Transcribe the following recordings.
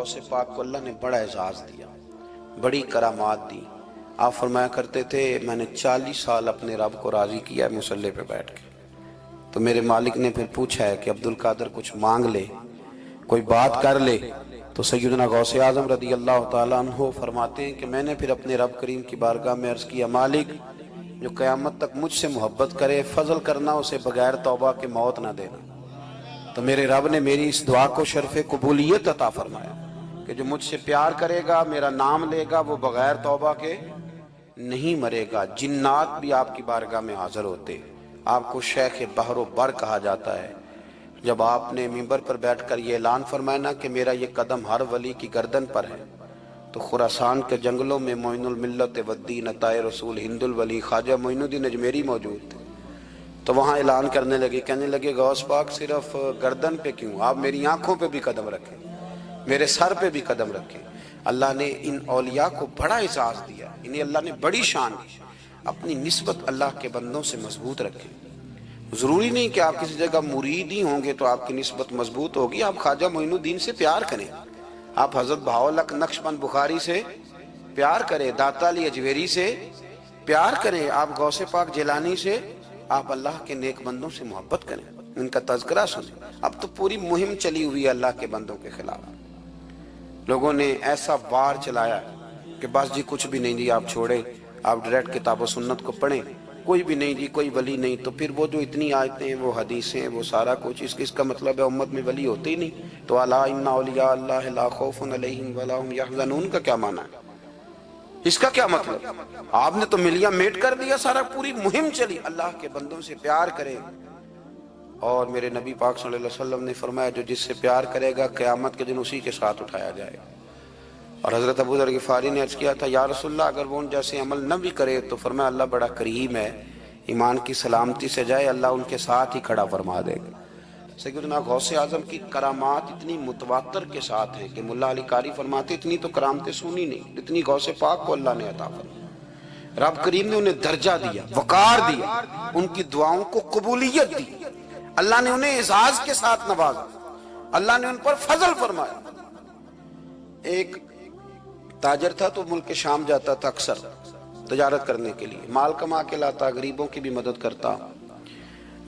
غوث پاک کو اللہ نے بڑا اعزاز دیا، بڑی کرامات دی۔ آپ فرمایا کرتے تھے میں نے 40 سال اپنے رب کو راضی کیا ہے مصلی پہ بیٹھ کے۔ تو میرے مالک نے پھر پوچھا ہے کہ عبد القادر کچھ مانگ لے، کوئی بات کر لے، تو سیدنا غوث اعظم رضی اللہ تعالیٰ عنہ فرماتے ہیں کہ میں نے پھر اپنے رب کریم کی بارگاہ میں عرض کیا، مالک جو قیامت تک مجھ سے محبت کرے فضل کرنا، اسے بغیر توبہ کے موت نہ دینا۔ تو میرے رب نے میری اس دعا کو شرف قبولیت عطا فرمایا کہ جو مجھ سے پیار کرے گا، میرا نام لے گا، وہ بغیر توبہ کے نہیں مرے گا۔ جنات بھی آپ کی بارگاہ میں حاضر ہوتے، آپ کو شیخ بحر و بر کہا جاتا ہے۔ جب آپ نے منبر پر بیٹھ کر یہ اعلان فرمایا نا کہ میرا یہ قدم ہر ولی کی گردن پر ہے، تو خراسان کے جنگلوں میں معین الملت والدین عطائے رسول ہند الولی خواجہ معین الدین اجمیری موجود تھے۔ تو وہاں اعلان کرنے لگے، کہنے لگے غوث پاک صرف گردن پہ کیوں، آپ میری آنکھوں پہ بھی قدم رکھیں، میرے سر پہ بھی قدم رکھیں۔ اللہ نے ان اولیاء کو بڑا اعزاز دیا، انہیں اللہ نے بڑی شان دی۔ اپنی نسبت اللہ کے بندوں سے مضبوط رکھیں۔ ضروری نہیں کہ آپ کسی جگہ مرید ہی ہوں گے تو آپ کی نسبت مضبوط ہوگی۔ آپ خواجہ معین الدین سے پیار کریں، آپ حضرت بہاءالحق نقشبند بخاری سے پیار کریں، داتا علی اجویری سے پیار کریں، آپ غوث پاک جیلانی سے، آپ اللہ کے نیک بندوں سے محبت کریں، ان کا تذکرہ سنیں۔ اب تو پوری مہم چلی ہوئی ہے اللہ کے بندوں کے خلاف، لوگوں نے ایسا وار چلایا کہ بس جی کچھ بھی نہیں جی، آپ چھوڑیں، آپ ڈائریکٹ کتاب و سنت کو پڑھیں، کوئی بھی نہیں جی، کوئی ولی نہیں۔ تو پھر وہ جو اتنی آیتیں ہیں، وہ حدیثیں ہیں، وہ سارا کچھ، اس کا مطلب ہے امت میں ولی ہوتے ہی نہیں۔ تو الا ان اولیاء اللہ لا خوف علیہم ولا هم يحزنون کا کیا معنی ہے؟ اس کا کیا مطلب؟ آپ نے تو ملیاں میٹ کر دیا، سارا پوری مہم چلی۔ اللہ کے بندوں سے پیار کریں، اور میرے نبی پاک صلی اللہ علیہ وسلم نے فرمایا جو جس سے پیار کرے گا قیامت کے دن اسی کے ساتھ اٹھایا جائے گا۔ اور حضرت ابو ذر غفاری نے عرض کیا تھا یا رسول اللہ اگر وہ ان جیسے عمل نہ بھی کرے تو فرمایا اللہ بڑا کریم ہے، ایمان کی سلامتی سے جائے اللہ ان کے ساتھ ہی کھڑا فرما دے گا۔ سیدنا غوث اعظم کی کرامات اتنی متواتر کے ساتھ ہیں کہ ملا علی قاری فرماتے اتنی تو کرامتیں سنی نہیں اتنی غوث پاک کو اللہ نے عطا فرمائی۔ رب کریم نے انہیں درجہ دیا، وقار دیا، ان کی دعاؤں کو قبولیت دی، اللہ نے انہیں اعزاز کے ساتھ نوازا، اللہ نے ان پر فضل فرمایا۔ ایک تاجر تھا تو ملک شام جاتا تھا اکثر تجارت کرنے کے لیے، مال کما کے لاتا، غریبوں کی بھی مدد کرتا،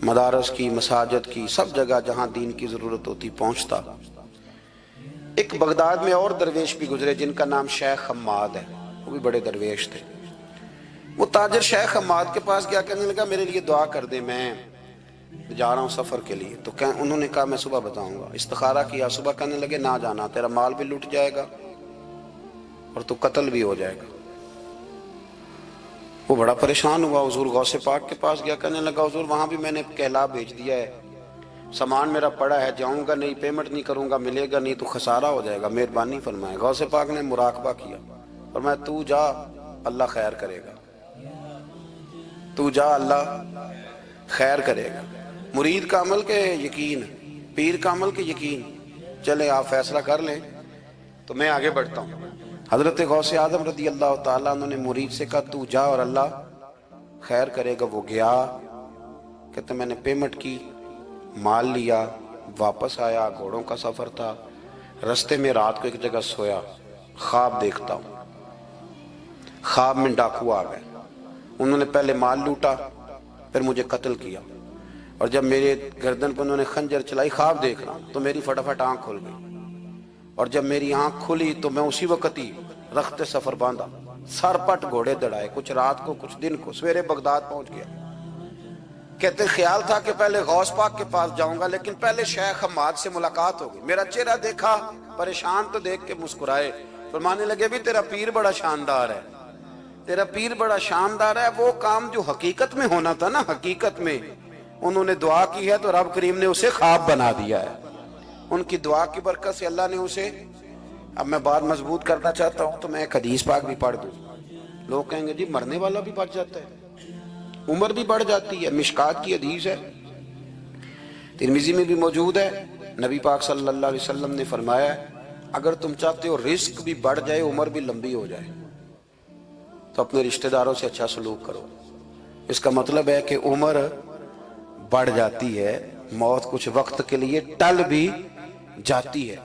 مدارس کی، مساجد کی، سب جگہ جہاں دین کی ضرورت ہوتی پہنچتا۔ ایک بغداد میں اور درویش بھی گزرے جن کا نام شیخ حماد ہے، وہ بھی بڑے درویش تھے۔ وہ تاجر شیخ حماد کے پاس گیا، کہنے لگا میرے لیے دعا کر دے، میں جا رہا ہوں سفر کے لیے۔ تو انہوں نے کہا میں صبح بتاؤں گا۔ استخارہ کیا، صبح کہنے لگے نہ جانا، تیرا مال بھی لٹ جائے گا اور تو قتل بھی ہو جائے گا۔ وہ بڑا پریشان ہوا، حضور غوث پاک کے پاس گیا، کہنے لگا حضور وہاں بھی میں نے کہلا بھیج دیا ہے، سامان میرا پڑا ہے، جاؤں گا نہیں، پیمنٹ نہیں کروں گا، ملے گا نہیں تو خسارہ ہو جائے گا، مہربانی فرمائے۔ غوث پاک نے مراقبہ کیا، فرمایا تو جا اللہ خیر کرے گا، تو جا اللہ خیر کرے گا۔ مرید کا عمل کے یقین، پیر کا عمل کے یقین، چلے آپ فیصلہ کر لیں تو میں آگے بڑھتا ہوں۔ حضرت غوث اعظم رضی اللہ تعالیٰ عنہ نے مرید سے کہا تو جا اور اللہ خیر کرے گا۔ وہ گیا، کہتے میں نے پیمنٹ کی، مال لیا، واپس آیا، گھوڑوں کا سفر تھا، رستے میں رات کو ایک جگہ سویا، خواب دیکھتا ہوں، خواب میں ڈاکو آ گئے، انہوں نے پہلے مال لوٹا پھر مجھے قتل کیا، اور جب میرے گردن پر انہوں نے خنجر چلائی، خواب دیکھ رہا ہوں تو میری فٹافٹ آنکھ کھل گئی، اور جب میری آنکھ کھلی تو میں اسی وقت ہی رخت سفر باندھا، سر پٹ گھوڑے دڑائے، کچھ رات کو کچھ دن کو، سویرے بغداد پہنچ گیا۔ کہتے خیال تھا کہ پہلے غوث پاک کے پاس جاؤں گا، لیکن پہلے شیخ حماد سے ملاقات ہو گئی، میرا چہرہ دیکھا، پریشان تو دیکھ کے مسکرائے، فرمانے لگے بھی تیرا پیر بڑا شاندار ہے، تیرا پیر بڑا شاندار ہے۔ وہ کام جو حقیقت میں ہونا تھا نا، حقیقت میں انہوں نے دعا کی ہے تو رب کریم نے اسے خواب بنا دیا ہے، ان کی دعا کی برکت سے اللہ نے اسے۔ اب میں بات مضبوط کرنا چاہتا ہوں تو میں ایک حدیث پاک بھی پڑھ دوں۔ لوگ کہیں گے جی مرنے والا بھی بچ جاتا ہے، عمر بھی بڑھ جاتی ہے، مشکات کی حدیث ہے، ترمذی میں بھی موجود ہے، نبی پاک صلی اللہ علیہ وسلم نے فرمایا ہے اگر تم چاہتے ہو رزق بھی بڑھ جائے، عمر بھی لمبی ہو جائے، تو اپنے رشتہ داروں سے اچھا سلوک کرو۔ اس کا مطلب ہے کہ عمر بڑھ جاتی ہے، موت کچھ وقت کے لیے ٹل بھی جاتی ہے۔